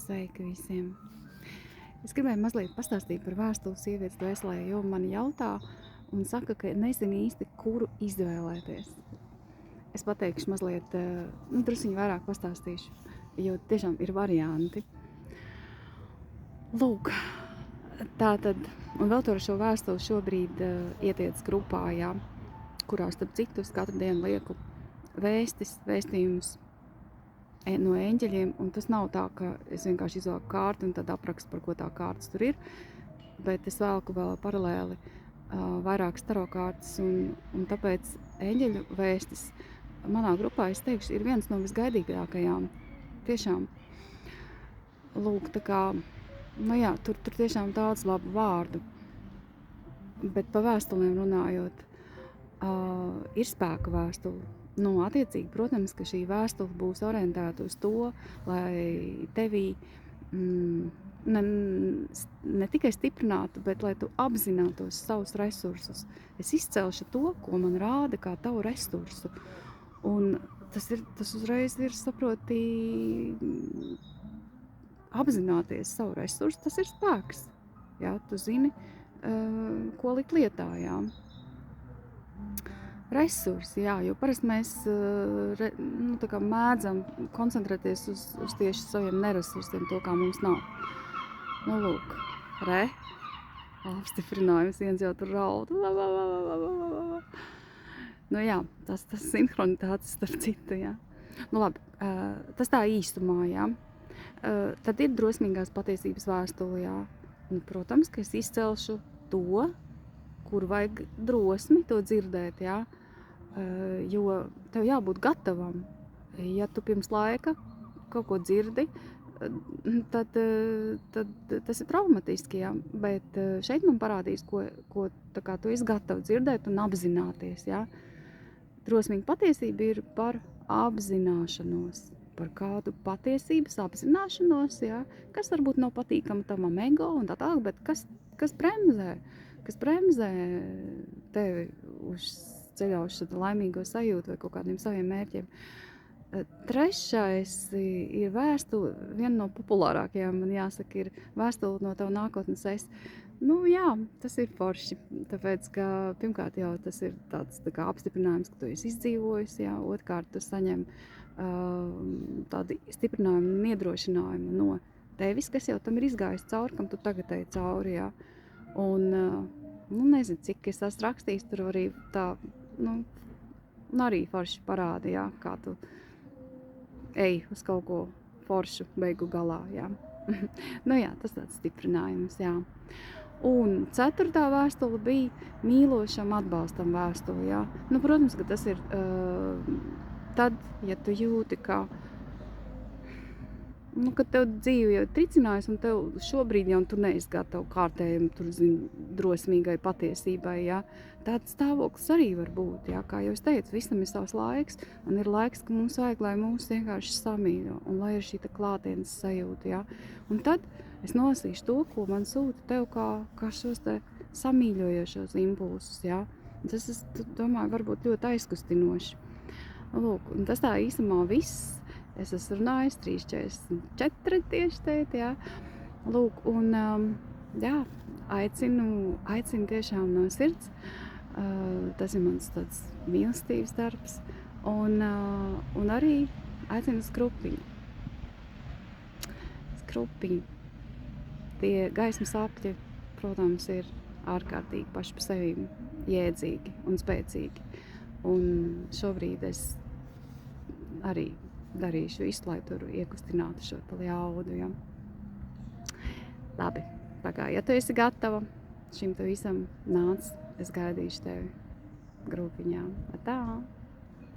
Sveiki visiem! Es gribēju mazliet pastāstīt par vēstuli sievietes dvēselē, jo mani jautā un saka, ka nezinu īsti, kuru izvēlēties. Es pateikšu mazliet, drusciņu vairāk pastāstīšu, jo tiešām ir varianti. Lūk, tātad, un vēl tur šo vēstuli šobrīd ietiec grupā, jā, kurā starp citu es katru dienu lieku vēstījumus no eņģeļiem, un tas nav tā, ka es vienkārši izvelku kārtu un tad aprakstu, par ko tā kārtas tur ir, bet es velku vēl paralēli vairākas taro kārtas, un tāpēc eņģeļu vēstis manā grupā, es teikšu, ir viens no visgaidīgākajām. Tiešām. Lūk, tā kā, nu jā, tur tiešām daudz labu vārdu, bet pa vēstulēm runājot, ir spēka vēstule. Nu, attiecīgi, protams, ka šī vēstule būs orientēta uz to, lai tevī ne tikai stiprinātu, bet lai tu apzinātos savus resursus. Es izcelšu to, ko man rāda kā tavu resursu. Un tas uzreiz ir, saproti, apzināties savu resursu, tas ir spēks. Jā, tu zini, ko likt lietā, jā. Resursi, jā, jo parasti mēs tā kā mēdzam koncentrēties uz tieši saviem neresursiem, to, kā mums nav. Nu, lūk, apstiprinājums, viens jau tur raud. Nu jā, tas sinhronitātes starp citu, jā. Nu labi, tas tā īstumā, jā. Tad ir drosmīgās patiesības vēstule, jā. Nu, protams, ka es izcelšu to, kur vajag drosmi to dzirdēt, jā. Jo tev jābūt gatavam. Ja tu pirms laika kaut ko dzirdi, tad tas ir traumatiski, jā. Bet šeit man parādīs, ko tā kā tu esi gatavs dzirdēt un apzināties, jā. Drosmīga patiesība ir par apzināšanos, par kādu patiesības apzināšanos, jā, kas varbūt nav patīkama tavam ego un tā tālāk, bet kas bremzē tevi uz ceļā uz šo laimīgo sajūtu vai kaut kādiem saviem mērķiem. Trešais ir vēstule, viena no populārākajām, man jāsaka, ir vēstule no tava nākotnes es. Nu jā, tas ir forši, tāpēc, ka pirmkārt jau tas ir tāds tā kā apstiprinājums, ka tu esi izdzīvojis, jā, otrkārt tu saņem tādu stiprinājumu un iedrošinājumu no tevis, kas jau tam ir izgājis cauri, kam tu tagad ej cauri, jā. Un, nu nezinu, cik es esmu rakstījis, tur arī tā, nu arī forši parāda, jā, kā tu ej uz kaut ko foršu beigu galā, jā. Nu jā, tas tāds stiprinājums, jā. Un 4. vēstule bija mīlošam atbalstam vēstule, jā. Nu, protams, ka tas ir tad, ja tu jūti, ka kad tev dzīve jau tricinājas un tev šobrīd jau tu neesi gatava kārtējiem, drosmīgai patiesībai, jā. Tāds stāvoklis arī var būt, jā, kā jau es teicu, visam ir savs laiks, un ir laiks, ka mums vajag, lai mūs vienkārši samīļo, un lai ir šī klātienes sajūta, jā. Un tad es nolasīšu to, ko man sūta tev kā šos te samīļojošos impulsus, jā. Tas, es domāju, varbūt ļoti aizkustinoši. Lūk, un tas tā īsumā viss. Es esmu runājis 3,44 tieši teikt, jā. Lūk, un jā, aicinu tiešām no sirds. Tas ir mans tāds mīlestības darbs. Un arī aicinu skrupiņu. Tie gaismas apļi, protams, ir ārkārtīgi paši pa sevi jēdzīgi un spēcīgi. Un šobrīd es arī darīšu visu, lai tur iekustinātu šo jaudu, ja. Labi, tā kā, ja tu esi gatava šim te visam, nāc, es gaidīšu tevi grupiņā. Tā!